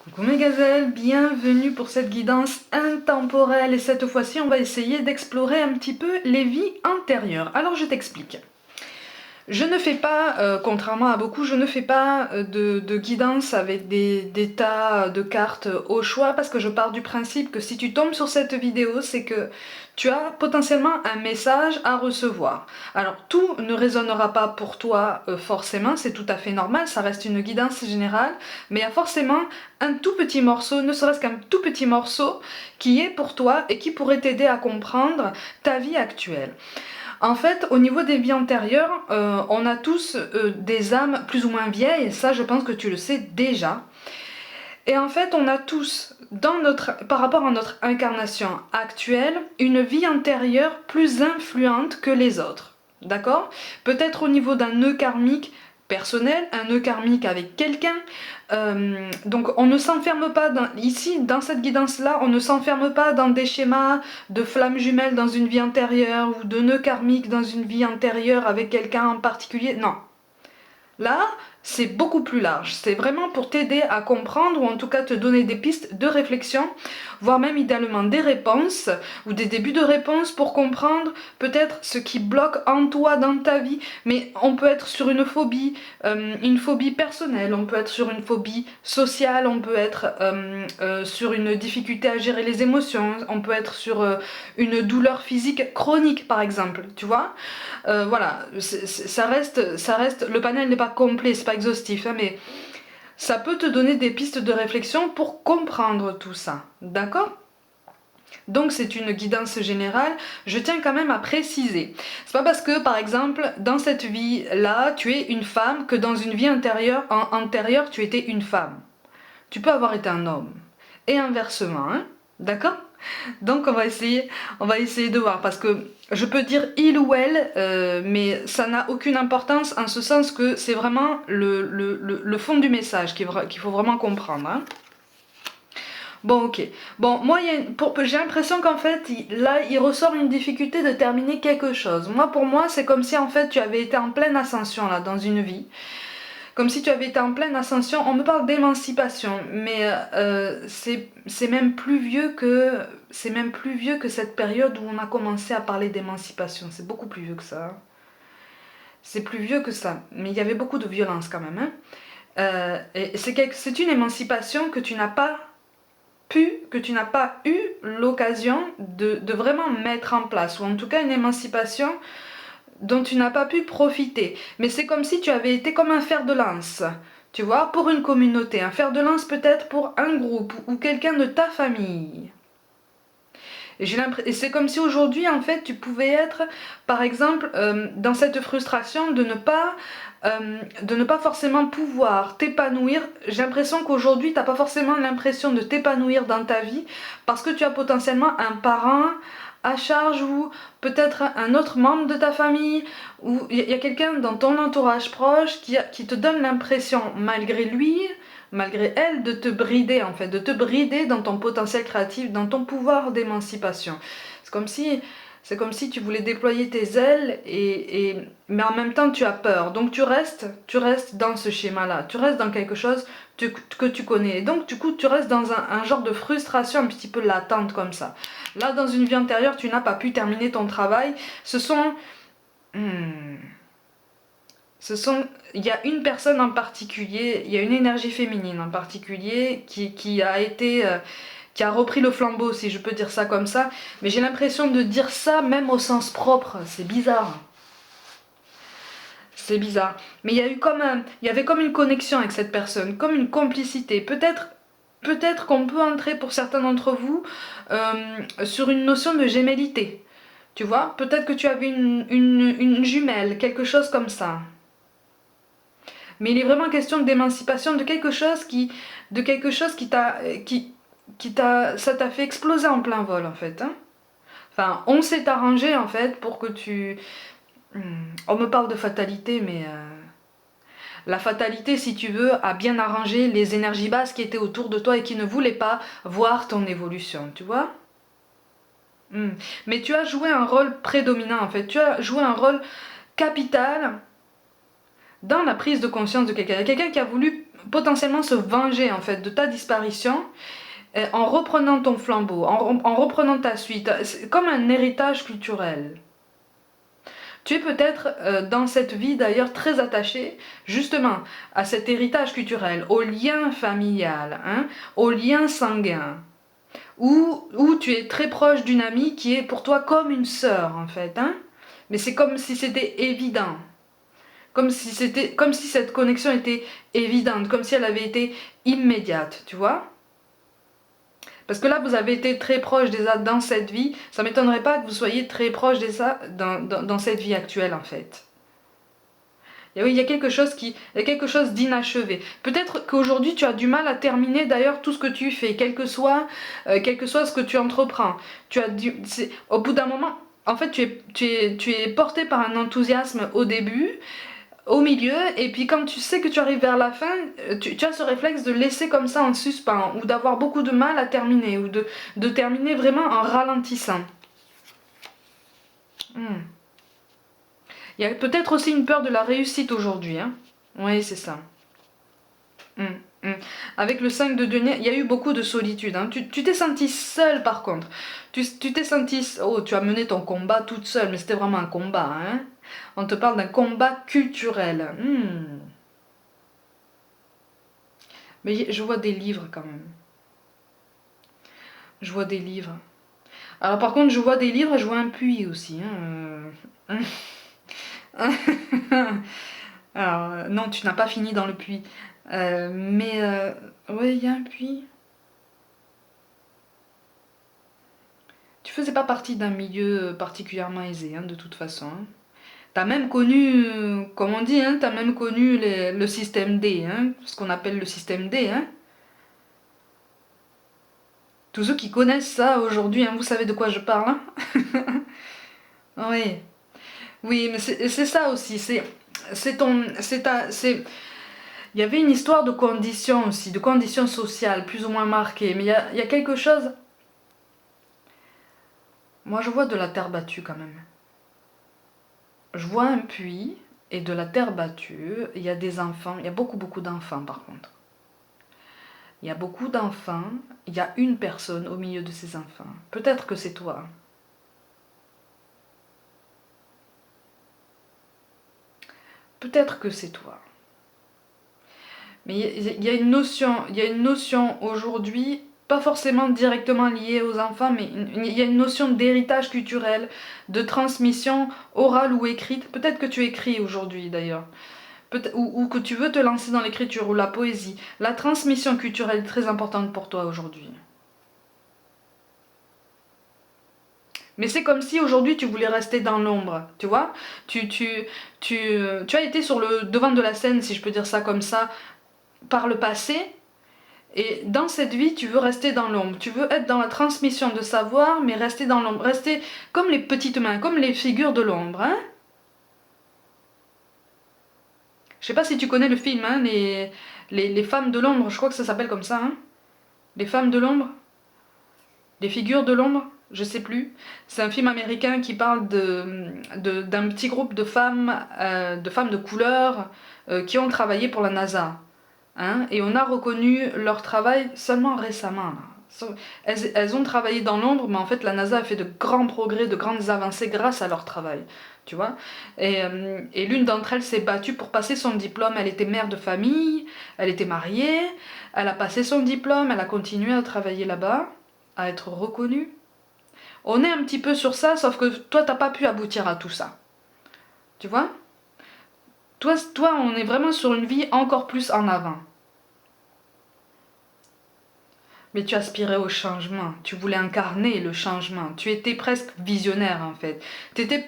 Coucou mes gazelles, bienvenue pour cette guidance intemporelle et cette fois-ci on va essayer d'explorer un petit peu les vies antérieures. Alors je t'explique. Je ne fais pas, contrairement à beaucoup, je ne fais pas de guidance avec des tas de cartes au choix parce que je pars du principe que si tu tombes sur cette vidéo, c'est que tu as potentiellement un message à recevoir. Alors tout ne résonnera pas pour toi forcément, c'est tout à fait normal, ça reste une guidance générale, mais il y a forcément un tout petit morceau, ne serait-ce qu'un tout petit morceau, qui est pour toi et qui pourrait t'aider à comprendre ta vie actuelle. En fait, au niveau des vies antérieures, on a tous des âmes plus ou moins vieilles, ça je pense que tu le sais déjà. Et en fait, on a tous, par rapport à notre incarnation actuelle, une vie antérieure plus influente que les autres. D'accord? Peut-être au niveau d'un nœud karmique personnel, un nœud karmique avec quelqu'un. Donc on ne s'enferme pas, ici, dans cette guidance-là, on ne s'enferme pas dans des schémas de flammes jumelles dans une vie antérieure ou de nœuds karmiques dans une vie antérieure avec quelqu'un en particulier. Non. Là, c'est beaucoup plus large. C'est vraiment pour t'aider à comprendre ou en tout cas te donner des pistes de réflexion, voire même idéalement des réponses ou des débuts de réponses pour comprendre peut-être ce qui bloque en toi dans ta vie. Mais on peut être sur une phobie personnelle, on peut être sur une phobie sociale, on peut être sur une difficulté à gérer les émotions, on peut être sur une douleur physique chronique par exemple, tu vois. Voilà, ça reste, le panel n'est pas complet, c'est pas exhaustif, hein, mais ça peut te donner des pistes de réflexion pour comprendre tout ça, d'accord? Donc c'est une guidance générale, je tiens quand même à préciser. C'est pas parce que par exemple dans cette vie-là tu es une femme que dans une vie antérieure tu étais une femme. Tu peux avoir été un homme. Et inversement, hein? D'accord? Donc on va essayer de voir parce que je peux dire il ou elle, mais ça n'a aucune importance en ce sens que c'est vraiment le fond du message qu'il faut vraiment comprendre. Hein. Bon, ok. Bon, moi, j'ai l'impression qu'en fait, là, il ressort une difficulté de terminer quelque chose. Moi, pour moi, c'est comme si en fait tu avais été en pleine ascension là dans une vie. Comme si tu avais été en pleine ascension. On me parle d'émancipation, mais c'est même plus vieux que cette période où on a commencé à parler d'émancipation. C'est beaucoup plus vieux que ça. Hein. C'est plus vieux que ça, mais il y avait beaucoup de violence quand même. Hein. Et c'est une émancipation que tu n'as pas eu l'occasion de vraiment mettre en place, ou en tout cas une émancipation dont tu n'as pas pu profiter. Mais c'est comme si tu avais été comme un fer de lance, tu vois, pour une communauté, un fer de lance peut-être pour un groupe ou quelqu'un de ta famille. Et c'est comme si aujourd'hui, en fait, tu pouvais être, par exemple, dans cette frustration de ne pas forcément pouvoir t'épanouir. J'ai l'impression qu'aujourd'hui, tu n'as pas forcément l'impression de t'épanouir dans ta vie parce que tu as potentiellement un parent à charge ou peut-être un autre membre de ta famille ou il y a quelqu'un dans ton entourage proche qui te donne l'impression, malgré lui, malgré elle, de te brider en fait, de te brider dans ton potentiel créatif, dans ton pouvoir d'émancipation. C'est comme si tu voulais déployer tes ailes mais en même temps tu as peur. Donc tu restes dans ce schéma-là, tu restes dans quelque chose que tu connais. Et donc du coup tu restes dans un genre de frustration un petit peu latente comme ça. Là dans une vie antérieure tu n'as pas pu terminer ton travail. Il y a une personne en particulier, il y a une énergie féminine en particulier qui a repris le flambeau, si je peux dire ça comme ça. Mais j'ai l'impression de dire ça même au sens propre. C'est bizarre. C'est bizarre. Mais il y avait comme une connexion avec cette personne, comme une complicité. Peut-être qu'on peut entrer pour certains d'entre vous sur une notion de gémellité. Tu vois, peut-être que tu avais une jumelle, quelque chose comme ça. Mais il est vraiment question d'émancipation, de quelque chose ça t'a fait exploser en plein vol en fait. Hein. Enfin, on s'est arrangé en fait pour que tu... On me parle de fatalité, mais la fatalité, si tu veux, a bien arrangé les énergies basses qui étaient autour de toi et qui ne voulaient pas voir ton évolution, tu vois. Mais tu as joué un rôle prédominant en fait, tu as joué un rôle capital dans la prise de conscience de quelqu'un. Il y a quelqu'un qui a voulu potentiellement se venger en fait de ta disparition en reprenant ton flambeau, en reprenant ta suite. C'est comme un héritage culturel. Tu es peut-être dans cette vie d'ailleurs très attaché justement à cet héritage culturel, au lien familial, hein, au lien sanguin. Ou tu es très proche d'une amie qui est pour toi comme une sœur en fait. Hein, mais c'est comme si c'était évident. Comme si cette connexion était évidente, comme si elle avait été immédiate, tu vois. Parce que là, vous avez été très proche déjà dans cette vie. Ça ne m'étonnerait pas que vous soyez très proche déjà dans cette vie actuelle, en fait. Et oui, il y a quelque chose d'inachevé. Peut-être qu'aujourd'hui, tu as du mal à terminer d'ailleurs tout ce que tu fais, quel que soit ce que tu entreprends. Au bout d'un moment, en fait, tu es porté par un enthousiasme au début, au milieu, et puis quand tu sais que tu arrives vers la fin, tu as ce réflexe de laisser comme ça en suspens, ou d'avoir beaucoup de mal à terminer, ou de terminer vraiment en ralentissant. Hmm. Il y a peut-être aussi une peur de la réussite aujourd'hui. Hein. Oui, c'est ça. Hmm, hmm. Avec le 5 de denier, il y a eu beaucoup de solitude. Hein. Tu t'es senti seule par contre. Tu t'es senti... Oh, tu as mené ton combat toute seule, mais c'était vraiment un combat. Hein. On te parle d'un combat culturel. Hmm. Mais je vois des livres quand même. Je vois des livres. Alors par contre, je vois des livres et je vois un puits aussi. Hein. Alors, non, tu n'as pas fini dans le puits. Ouais, il y a un puits. Tu faisais pas partie d'un milieu particulièrement aisé, hein, de toute façon. Hein. T'as même connu, comme on dit, hein, t'as même connu le système D, hein, ce qu'on appelle le système D. Hein. Tous ceux qui connaissent ça aujourd'hui, hein, vous savez de quoi je parle. Hein. Oui, oui, mais c'est ça aussi. C'est ton, c'est ta, c'est. Il y avait une histoire de conditions aussi, de conditions sociales plus ou moins marquées. Mais il y a quelque chose. Moi, je vois de la terre battue quand même. Je vois un puits et de la terre battue. Il y a des enfants. Il y a beaucoup, beaucoup d'enfants par contre. Il y a beaucoup d'enfants. Il y a une personne au milieu de ces enfants. Peut-être que c'est toi. Peut-être que c'est toi. Mais il y a une notion aujourd'hui, pas forcément directement liée aux enfants, mais il y a une notion d'héritage culturel, de transmission orale ou écrite. Peut-être que tu écris aujourd'hui d'ailleurs, ou que tu veux te lancer dans l'écriture ou la poésie. La transmission culturelle est très importante pour toi aujourd'hui. Mais c'est comme si aujourd'hui tu voulais rester dans l'ombre, tu vois tu as été sur le devant de la scène, si je peux dire ça comme ça, par le passé. Et dans cette vie, tu veux rester dans l'ombre. Tu veux être dans la transmission de savoir, mais rester dans l'ombre. Rester comme les petites mains, comme les figures de l'ombre. Hein. Je sais pas si tu connais le film, hein, les femmes de l'ombre. Je crois que ça s'appelle comme ça. Hein. Les femmes de l'ombre. Les figures de l'ombre. Je sais plus. C'est un film américain qui parle d'un petit groupe de femmes de couleur qui ont travaillé pour la NASA. Hein, et on a reconnu leur travail seulement récemment. Là. Elles ont travaillé dans l'ombre, mais en fait la NASA a fait de grands progrès, de grandes avancées grâce à leur travail. Tu vois et l'une d'entre elles s'est battue pour passer son diplôme. Elle était mère de famille, elle était mariée, elle a passé son diplôme, elle a continué à travailler là-bas, à être reconnue. On est un petit peu sur ça, sauf que toi t'as pas pu aboutir à tout ça. Tu vois toi, on est vraiment sur une vie encore plus en avant. Mais tu aspirais au changement, tu voulais incarner le changement, tu étais presque visionnaire en fait. T'étais...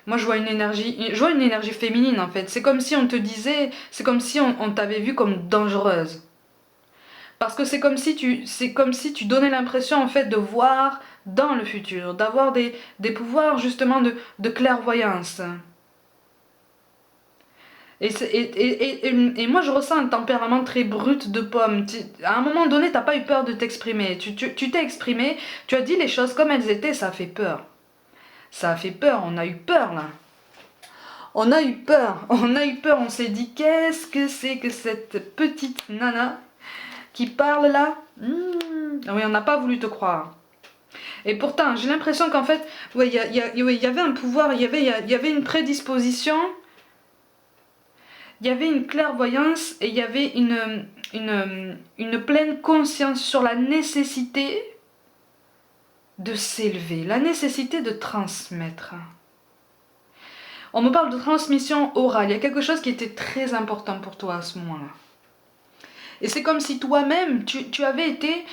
Moi je vois une énergie féminine en fait. C'est comme si on te disait, c'est comme si on t'avait vu comme dangereuse. Parce que c'est comme si tu donnais l'impression en fait de voir dans le futur, d'avoir des pouvoirs justement de clairvoyance. Et moi, je ressens un tempérament très brut de pomme. À un moment donné, t'as pas eu peur de t'exprimer. Tu t'es exprimé, tu as dit les choses comme elles étaient, ça a fait peur. Ça a fait peur, on a eu peur là. On a eu peur, on s'est dit qu'est-ce que c'est que cette petite nana qui parle là. Oui, on n'a pas voulu te croire. Et pourtant, j'ai l'impression qu'en fait, ouais, il y avait un pouvoir, il y avait une prédisposition, il y avait une clairvoyance et il y avait une pleine conscience sur la nécessité de s'élever, la nécessité de transmettre. On me parle de transmission orale, il y a quelque chose qui était très important pour toi à ce moment-là. Et c'est comme si toi-même, tu avais été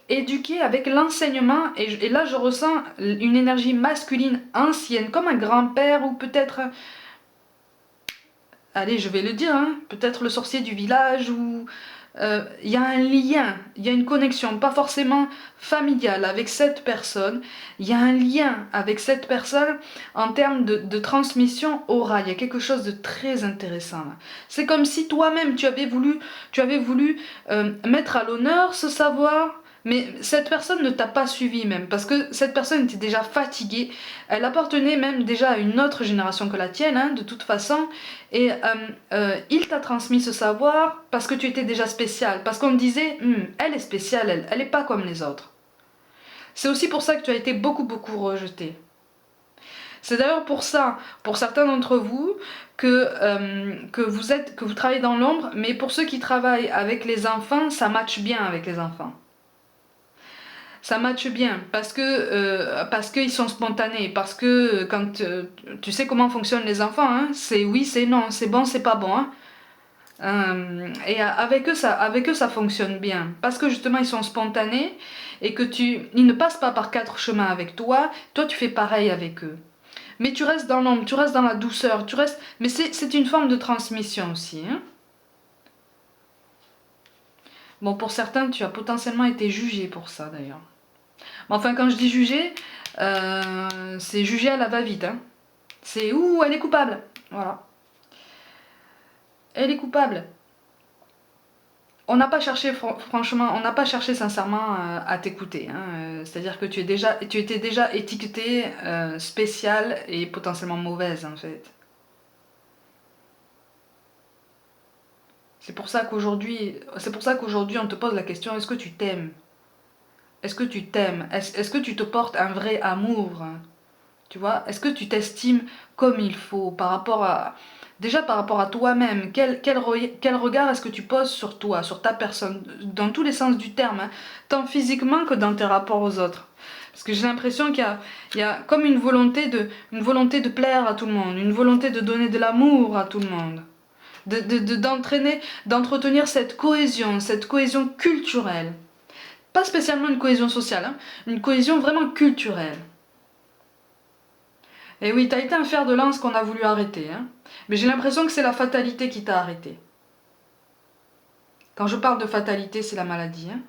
éduqué avec l'enseignement, et là je ressens une énergie masculine ancienne, comme un grand-père ou peut-être, allez je vais le dire, hein, peut-être le sorcier du village, ou il y a un lien, il y a une connexion, pas forcément familiale avec cette personne, il y a un lien avec cette personne en termes de transmission orale, il y a quelque chose de très intéressant là. C'est comme si toi-même tu avais voulu mettre à l'honneur ce savoir, mais cette personne ne t'a pas suivi même, parce que cette personne était déjà fatiguée, elle appartenait même déjà à une autre génération que la tienne, hein, de toute façon, et il t'a transmis ce savoir parce que tu étais déjà spécial, parce qu'on me disait, elle est spéciale, elle est pas comme les autres. C'est aussi pour ça que tu as été beaucoup rejeté. C'est d'ailleurs pour ça, pour certains d'entre vous, que vous travaillez dans l'ombre, mais pour ceux qui travaillent avec les enfants, ça matche bien avec les enfants. Ça matche bien parce qu'ils sont spontanés, parce que quand tu sais comment fonctionnent les enfants, hein, c'est oui, c'est non, c'est bon, c'est pas bon. Hein. Et avec eux ça fonctionne bien parce que justement ils sont spontanés et que ils ne passent pas par 4 chemins avec toi. Toi tu fais pareil avec eux. Mais tu restes dans l'ombre, tu restes dans la douceur, tu restes. Mais c'est une forme de transmission aussi. Hein. Bon, pour certains, tu as potentiellement été jugé pour ça d'ailleurs. Mais enfin, quand je dis jugé, c'est jugé à la va-vite. Hein. C'est ouh, elle est coupable. Voilà. Elle est coupable. On n'a pas cherché, franchement, on n'a pas cherché sincèrement à t'écouter. Hein. C'est-à-dire que tu étais déjà étiquetée spéciale et potentiellement mauvaise en fait. C'est pour ça qu'aujourd'hui on te pose la question, est-ce que tu t'aimes? Est-ce que tu t'aimes? Est-ce que tu te portes un vrai amour? Tu vois? Est-ce que tu t'estimes comme il faut par rapport à... Déjà par rapport à toi-même, quel regard est-ce que tu poses sur toi, sur ta personne, dans tous les sens du terme, hein, tant physiquement que dans tes rapports aux autres. Parce que j'ai l'impression qu'il y a comme une volonté de plaire à tout le monde, une volonté de donner de l'amour à tout le monde. D'entretenir cette cohésion culturelle. Pas spécialement une cohésion sociale, hein, une cohésion vraiment culturelle. Et oui, t'as été un fer de lance qu'on a voulu arrêter, hein. Mais j'ai l'impression que c'est la fatalité qui t'a arrêté. Quand je parle de fatalité, c'est la maladie, hein.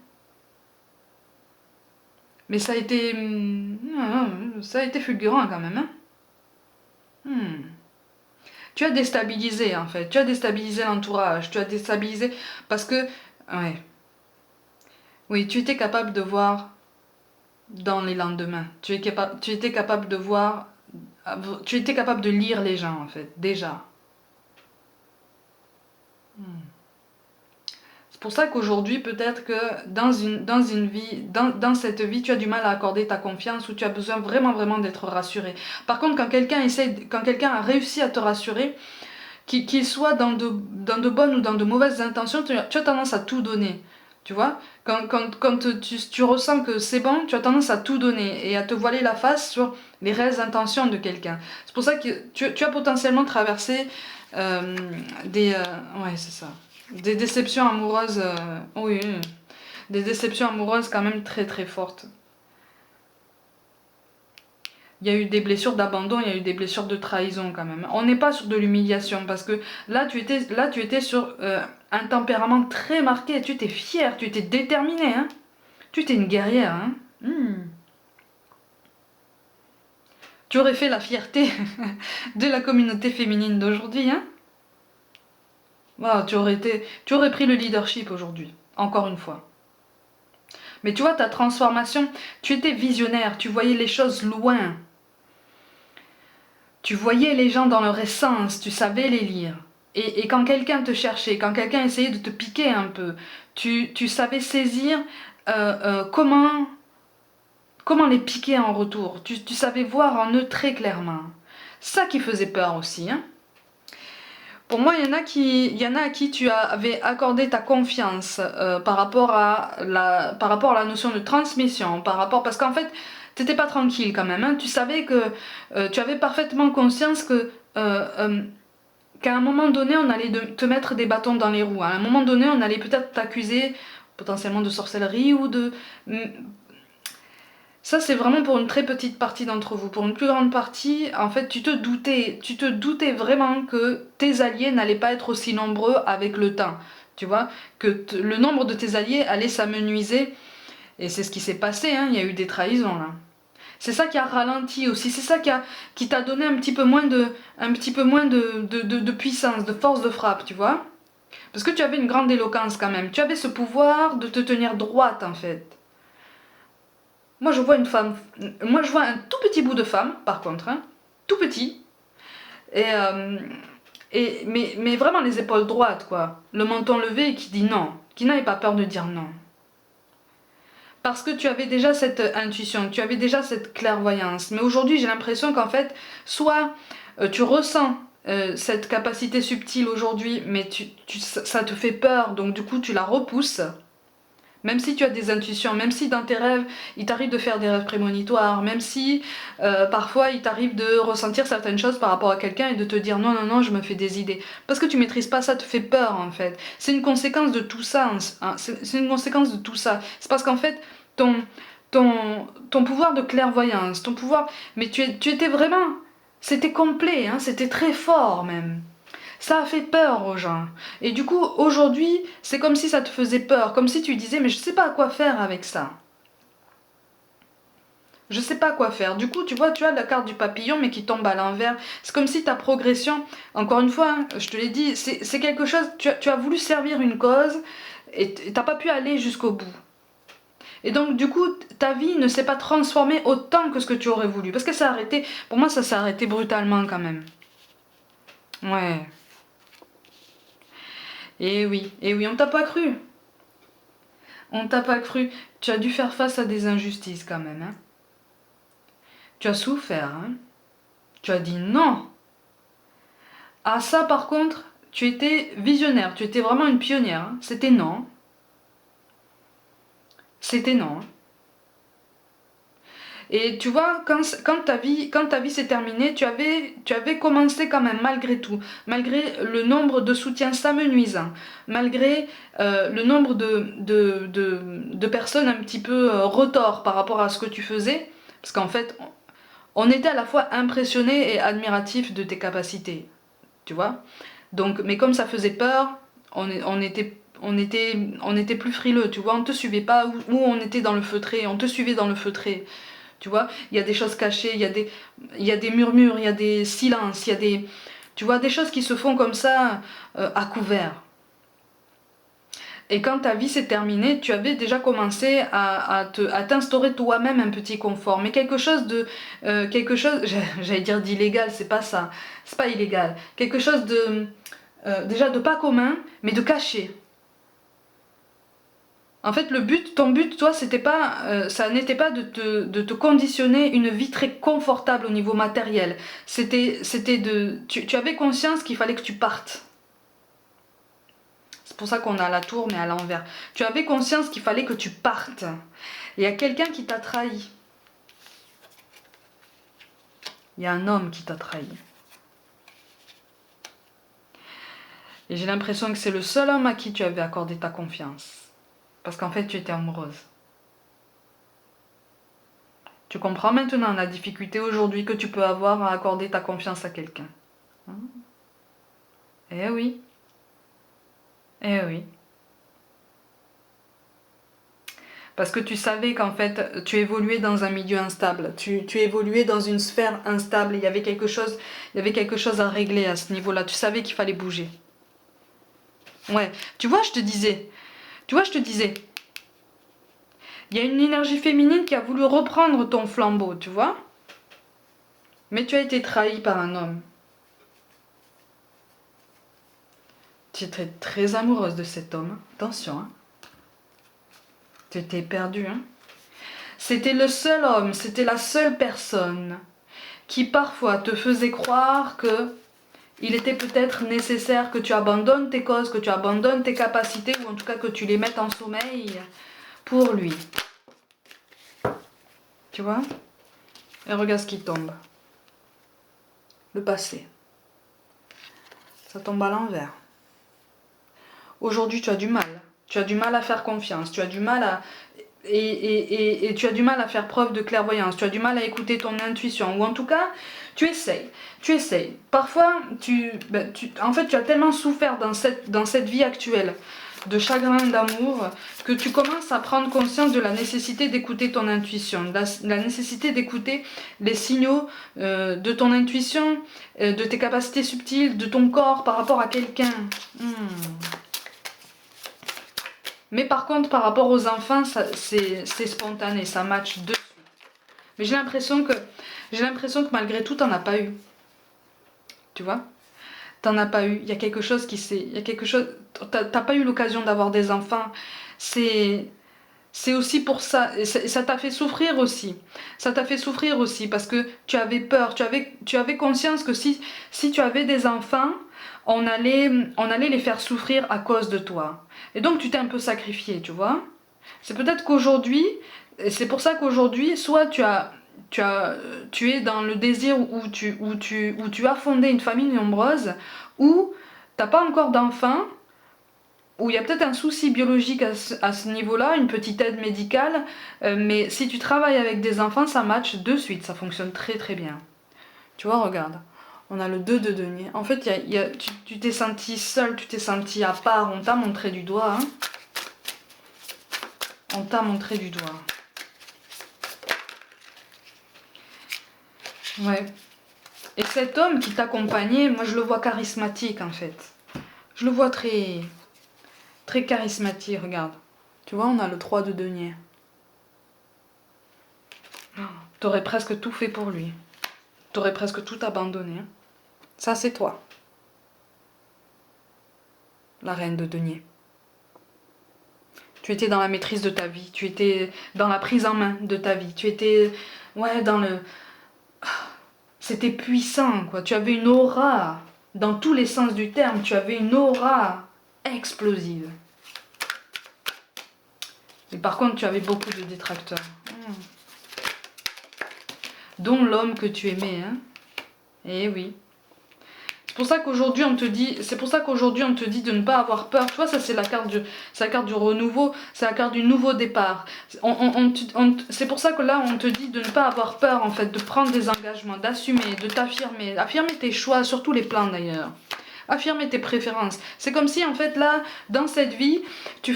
Mais ça a été fulgurant quand même, hein. Tu as déstabilisé en fait, tu as déstabilisé l'entourage, tu as déstabilisé parce que, ouais, oui, tu étais capable de voir dans les lendemains, tu étais capable de voir, tu étais capable de lire les gens en fait, déjà. C'est pour ça qu'aujourd'hui, peut-être que dans cette vie, tu as du mal à accorder ta confiance ou tu as besoin vraiment d'être rassuré. Par contre, quand quelqu'un a réussi à te rassurer, qu'il soit dans de bonnes ou dans de mauvaises intentions, tu as tendance à tout donner. Tu vois, quand tu ressens que c'est bon, tu as tendance à tout donner et à te voiler la face sur les réelles intentions de quelqu'un. C'est pour ça que tu as potentiellement traversé ouais, c'est ça. Des déceptions amoureuses, oui, des déceptions amoureuses quand même très fortes. Il y a eu des blessures d'abandon, il y a eu des blessures de trahison quand même. On n'est pas sur de l'humiliation parce que là tu étais sur un tempérament très marqué, tu étais fière, tu étais déterminée, hein. Tu étais une guerrière, hein. Tu aurais fait la fierté de la communauté féminine d'aujourd'hui, hein. Wow, tu aurais pris le leadership aujourd'hui, encore une fois. Mais tu vois, ta transformation, tu étais visionnaire, tu voyais les choses loin. Tu voyais les gens dans leur essence, tu savais les lire. Et quand quelqu'un te cherchait, quand quelqu'un essayait de te piquer un peu, tu savais saisir comment les piquer en retour. Tu savais voir en eux très clairement. Ça qui faisait peur aussi. Hein. Pour moi, il y en a à qui tu avais accordé ta confiance par rapport à la notion de transmission, parce qu'en fait, tu n'étais pas tranquille quand même. Hein. Tu savais que tu avais parfaitement conscience que qu'à un moment donné, on allait te mettre des bâtons dans les roues. À un moment donné, on allait peut-être t'accuser potentiellement de sorcellerie ou de... Ça, c'est vraiment pour une très petite partie d'entre vous. Pour une plus grande partie, en fait, tu te doutais vraiment que tes alliés n'allaient pas être aussi nombreux avec le temps. Tu vois, que le nombre de tes alliés allait s'amenuiser. Et c'est ce qui s'est passé, hein. Il y a eu des trahisons, là. C'est ça qui a ralenti aussi, c'est ça qui t'a donné un petit peu moins de puissance, de force de frappe, tu vois. Parce que tu avais une grande éloquence quand même. Tu avais ce pouvoir de te tenir droite, en fait. Moi, je vois une femme... Moi, je vois un tout petit bout de femme, par contre. Hein, tout petit. Mais vraiment les épaules droites, quoi. Le menton levé et qui dit non. Qui n'avait pas peur de dire non. Parce que tu avais déjà cette intuition, tu avais déjà cette clairvoyance. Mais aujourd'hui, j'ai l'impression qu'en fait, soit tu ressens cette capacité subtile aujourd'hui, mais ça te fait peur, donc du coup, tu la repousses. Même si tu as des intuitions, même si dans tes rêves, il t'arrive de faire des rêves prémonitoires, même si parfois il t'arrive de ressentir certaines choses par rapport à quelqu'un et de te dire non, non, non, je me fais des idées. Parce que tu maîtrises pas ça, te fait peur en fait. C'est une conséquence de tout ça. Hein. C'est une conséquence de tout ça. C'est parce qu'en fait, ton pouvoir de clairvoyance, ton pouvoir... Mais tu étais vraiment... C'était complet, hein, c'était très fort même. Ça a fait peur aux gens. Et du coup, aujourd'hui, c'est comme si ça te faisait peur. Comme si tu disais, mais je sais pas quoi faire avec ça. Je sais pas quoi faire. Du coup, tu vois, tu as la carte du papillon, mais qui tombe à l'envers. C'est comme si ta progression, encore une fois, hein, je te l'ai dit, c'est quelque chose, tu as voulu servir une cause, et t'as pas pu aller jusqu'au bout. Et donc, du coup, ta vie ne s'est pas transformée autant que ce que tu aurais voulu. Parce que ça a arrêté, pour moi, ça s'est arrêté brutalement quand même. Ouais. Et oui, on t'a pas cru. On t'a pas cru. Tu as dû faire face à des injustices quand même. Hein. Tu as souffert. Hein. Tu as dit non. Ah ça par contre, tu étais visionnaire. Tu étais vraiment une pionnière. Hein. C'était non. C'était non. Et tu vois, quand ta vie s'est terminée, tu avais commencé quand même malgré tout, malgré le nombre de soutiens s'amenuisant, malgré le nombre de personnes un petit peu retors par rapport à ce que tu faisais, parce qu'en fait, on était à la fois impressionnés et admiratifs de tes capacités, tu vois. Donc, mais comme ça faisait peur, on était plus frileux, tu vois, on te suivait pas, ou on était dans le feutré, on te suivait dans le feutré. Tu vois, il y a des choses cachées, il y a des murmures, il y a des silences, il y a des... Tu vois, des choses qui se font comme ça, à couvert. Et quand ta vie s'est terminée, tu avais déjà commencé à t'instaurer toi-même un petit confort. Mais quelque chose j'allais dire d'illégal, c'est pas ça. C'est pas illégal. Quelque chose déjà de pas commun, mais de caché. En fait, ton but, toi, ça n'était pas de te conditionner une vie très confortable au niveau matériel. Tu avais conscience qu'il fallait que tu partes. C'est pour ça qu'on a la tour, mais à l'envers. Tu avais conscience qu'il fallait que tu partes. Il y a quelqu'un qui t'a trahi. Il y a un homme qui t'a trahi. Et j'ai l'impression que c'est le seul homme à qui tu avais accordé ta confiance. Parce qu'en fait, tu étais amoureuse. Tu comprends maintenant la difficulté aujourd'hui que tu peux avoir à accorder ta confiance à quelqu'un. Eh oui. Eh oui. Parce que tu savais qu'en fait, tu évoluais dans un milieu instable. Tu évoluais dans une sphère instable. Il y avait quelque chose à régler à ce niveau-là. Tu savais qu'il fallait bouger. Ouais. Tu vois, je te disais. Il y a une énergie féminine qui a voulu reprendre ton flambeau, tu vois. Mais tu as été trahi par un homme. Tu étais très amoureuse de cet homme. Attention, hein. Tu étais perdue, hein. C'était le seul homme, c'était la seule personne qui parfois te faisait croire que il était peut-être nécessaire que tu abandonnes tes causes, que tu abandonnes tes capacités, ou en tout cas que tu les mettes en sommeil pour lui. Tu vois? Et regarde ce qui tombe. Le passé. Ça tombe à l'envers. Aujourd'hui, tu as du mal. Tu as du mal à faire confiance. Tu as du mal à... Et tu as du mal à faire preuve de clairvoyance. Tu as du mal à écouter ton intuition. Ou en tout cas, tu essayes. Tu essayes. Parfois, en fait, tu as tellement souffert dans cette vie actuelle de chagrin d'amour que tu commences à prendre conscience de la nécessité d'écouter ton intuition, la nécessité d'écouter les signaux de ton intuition, de tes capacités subtiles, de ton corps par rapport à quelqu'un. Mais par contre, par rapport aux enfants, c'est spontané, ça match de suite. Mais j'ai l'impression que malgré tout, t'en as pas eu. Tu vois? T'en as pas eu. Il y a quelque chose qui s'est... Il y a quelque chose... T'as pas eu l'occasion d'avoir des enfants. C'est aussi pour ça. Et ça t'a fait souffrir aussi. Ça t'a fait souffrir aussi parce que tu avais peur. Tu avais conscience que si tu avais des enfants, on allait les faire souffrir à cause de toi. Et donc tu t'es un peu sacrifié, tu vois. C'est peut-être qu'aujourd'hui, c'est pour ça qu'aujourd'hui, soit tu es dans le désir où tu as fondé une famille nombreuse, ou t'as pas encore d'enfants, où il y a peut-être un souci biologique à ce niveau-là, une petite aide médicale, mais si tu travailles avec des enfants, ça match de suite, ça fonctionne très très bien. Tu vois, regarde. On a le 2 de denier. En fait, tu t'es senti seul, tu t'es senti à part. On t'a montré du doigt. Hein. On t'a montré du doigt. Ouais. Et cet homme qui t'accompagnait, moi je le vois charismatique en fait. Je le vois très, très charismatique, regarde. Tu vois, on a le 3 de denier. T'aurais presque tout fait pour lui. T'aurais presque tout abandonné. Hein. Ça, c'est toi. La reine de denier. Tu étais dans la maîtrise de ta vie. Tu étais dans la prise en main de ta vie. Tu étais... Ouais, dans le... C'était puissant, quoi. Tu avais une aura. Dans tous les sens du terme, tu avais une aura explosive. Et par contre, tu avais beaucoup de détracteurs. Dont l'homme que tu aimais, hein. Eh oui. C'est pour ça qu'aujourd'hui on te dit, de ne pas avoir peur. Tu vois, ça c'est la carte du renouveau, c'est la carte du nouveau départ. C'est pour ça que là on te dit de ne pas avoir peur en fait, de prendre des engagements, d'assumer, de t'affirmer, affirmer tes choix sur tous les plans d'ailleurs. Affirmer tes préférences. C'est comme si en fait là, dans cette vie, tu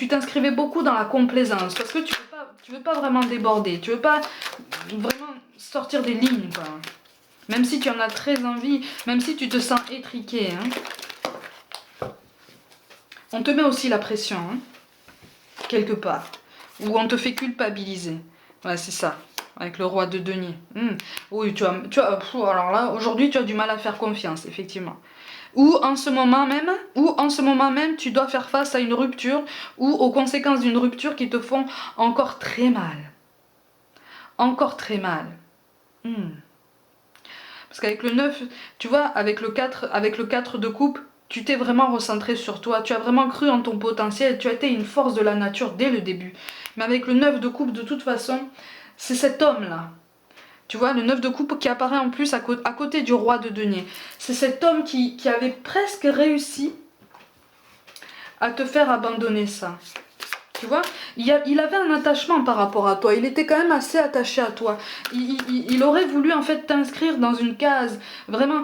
t'inscrivais beaucoup dans la complaisance parce que tu veux pas vraiment déborder, tu veux pas vraiment sortir des lignes quoi. Même si tu en as très envie, même si tu te sens étriqué. Hein. On te met aussi la pression, hein, quelque part. Ou on te fait culpabiliser. Ouais, c'est ça. Avec le roi de denier. Oui, alors là, aujourd'hui, tu as du mal à faire confiance, effectivement. Ou en ce moment même, tu dois faire face à une rupture ou aux conséquences d'une rupture qui te font encore très mal. Encore très mal. Parce qu'avec le 9, tu vois, avec le 4 de coupe, tu t'es vraiment recentré sur toi. Tu as vraiment cru en ton potentiel. Tu as été une force de la nature dès le début. Mais avec le 9 de coupe, de toute façon, c'est cet homme-là. Tu vois, le 9 de coupe qui apparaît en plus à côté du roi de denier. C'est cet homme qui avait presque réussi à te faire abandonner ça. Tu vois, il avait un attachement par rapport à toi. Il était quand même assez attaché à toi. Il aurait voulu en fait t'inscrire dans une case. Vraiment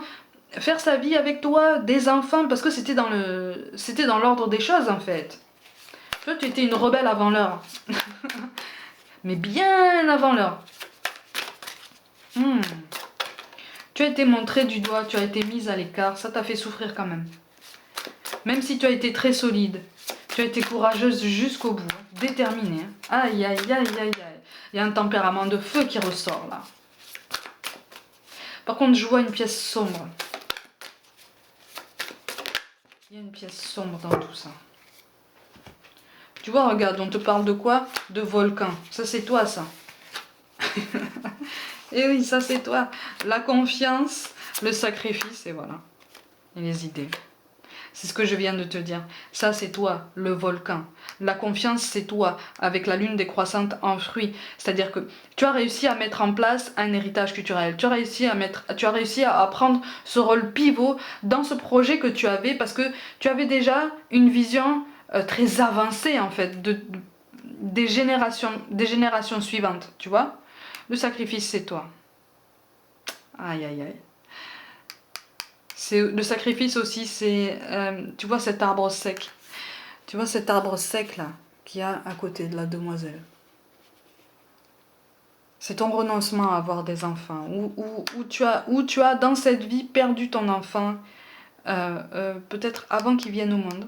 faire sa vie avec toi, des enfants. Parce que c'était dans l'ordre des choses en fait. Toi, tu étais une rebelle avant l'heure. Mais bien avant l'heure. Tu as été montré du doigt. Tu as été mise à l'écart. Ça t'a fait souffrir quand même. Même si tu as été très solide. Tu as été courageuse jusqu'au bout. déterminé. Aïe, aïe, aïe, aïe, aïe. Il y a un tempérament de feu qui ressort là. Par contre, je vois une pièce sombre. Il y a une pièce sombre dans tout ça. Tu vois, regarde, on te parle de quoi? De volcan. Ça, c'est toi, ça. Et oui, ça, c'est toi. La confiance, le sacrifice, et voilà. Et les idées. C'est ce que je viens de te dire. Ça, c'est toi, le volcan. La confiance, c'est toi, avec la lune décroissante en fruit. C'est-à-dire que tu as réussi à mettre en place un héritage culturel. Tu as réussi à prendre ce rôle pivot dans ce projet que tu avais, parce que tu avais déjà une vision très avancée, en fait, des générations suivantes, tu vois. Le sacrifice, c'est toi. Aïe, aïe, aïe. Le sacrifice aussi, c'est, tu vois cet arbre sec. Tu vois cet arbre sec là, qu'il y a à côté de la demoiselle. C'est ton renoncement à avoir des enfants. Où tu as dans cette vie perdu ton enfant, peut-être avant qu'il vienne au monde.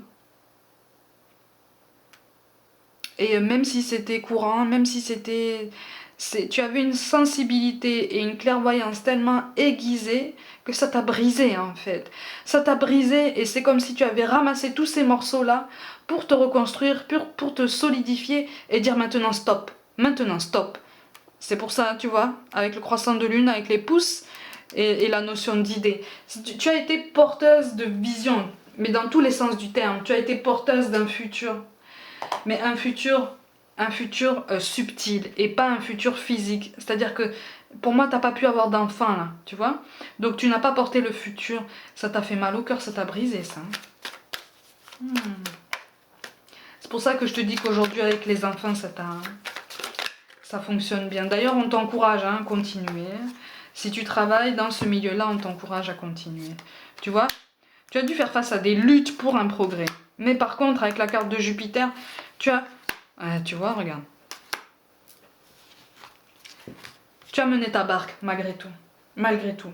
Et même si c'était courant, même si tu avais une sensibilité et une clairvoyance tellement aiguisée que ça t'a brisé en fait. Ça t'a brisé et c'est comme si tu avais ramassé tous ces morceaux-là pour te reconstruire, pour te solidifier et dire maintenant stop. Maintenant stop. C'est pour ça, tu vois, avec le croissant de lune, avec les pouces et la notion d'idée. Tu as été porteuse de vision, mais dans tous les sens du terme. Tu as été porteuse d'un futur. Mais un futur subtil et pas un futur physique. C'est-à-dire que pour moi, t'as pas pu avoir d'enfant là, tu vois. Donc tu n'as pas porté le futur. Ça t'a fait mal au cœur, ça t'a brisé ça. C'est pour ça que je te dis qu'aujourd'hui avec les enfants, ça fonctionne bien. D'ailleurs, on t'encourage à continuer. Si tu travailles dans ce milieu-là, on t'encourage à continuer. Tu vois, tu as dû faire face à des luttes pour un progrès. Mais par contre, avec la carte de Jupiter, tu vois, regarde. Tu as mené ta barque, malgré tout. Malgré tout.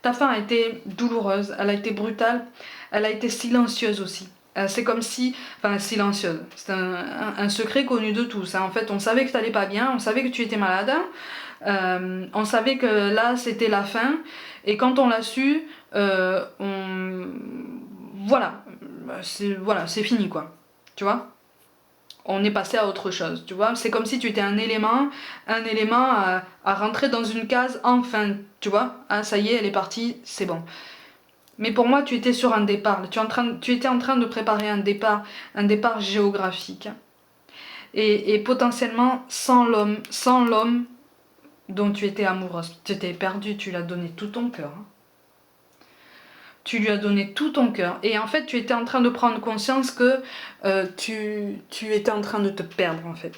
Ta fin a été douloureuse, elle a été brutale, elle a été silencieuse aussi. C'est comme si... Enfin, silencieuse. C'est un secret connu de tous. Hein. En fait, on savait que tu n'allais pas bien, on savait que tu étais malade. On savait que là, c'était la fin. Et quand on l'a su, voilà, c'est fini, quoi. Tu vois? On est passé à autre chose, tu vois. C'est comme si tu étais un élément à rentrer dans une case, enfin, tu vois. Ah, ça y est, elle est partie, c'est bon. Mais pour moi, tu étais sur un départ. Tu étais en train de préparer un départ géographique. Et potentiellement sans l'homme dont tu étais amoureuse. Tu étais perdue, tu lui as donné tout ton cœur. Tu lui as donné tout ton cœur. Et en fait, tu étais en train de prendre conscience que tu étais en train de te perdre, en fait.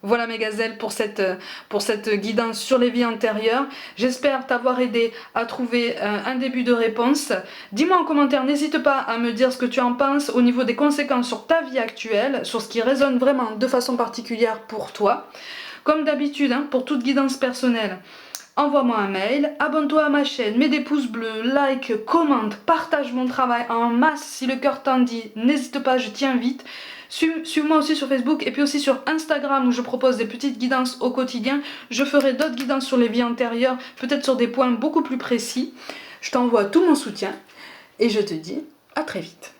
Voilà mes gazelles pour cette guidance sur les vies antérieures. J'espère t'avoir aidé à trouver un début de réponse. Dis-moi en commentaire, n'hésite pas à me dire ce que tu en penses au niveau des conséquences sur ta vie actuelle, sur ce qui résonne vraiment de façon particulière pour toi. Comme d'habitude, pour toute guidance personnelle, envoie-moi un mail, abonne-toi à ma chaîne, mets des pouces bleus, like, commente, partage mon travail en masse si le cœur t'en dit. N'hésite pas, je t'invite. Suis-moi aussi sur Facebook et puis aussi sur Instagram où je propose des petites guidances au quotidien. Je ferai d'autres guidances sur les vies antérieures, peut-être sur des points beaucoup plus précis. Je t'envoie tout mon soutien et je te dis à très vite.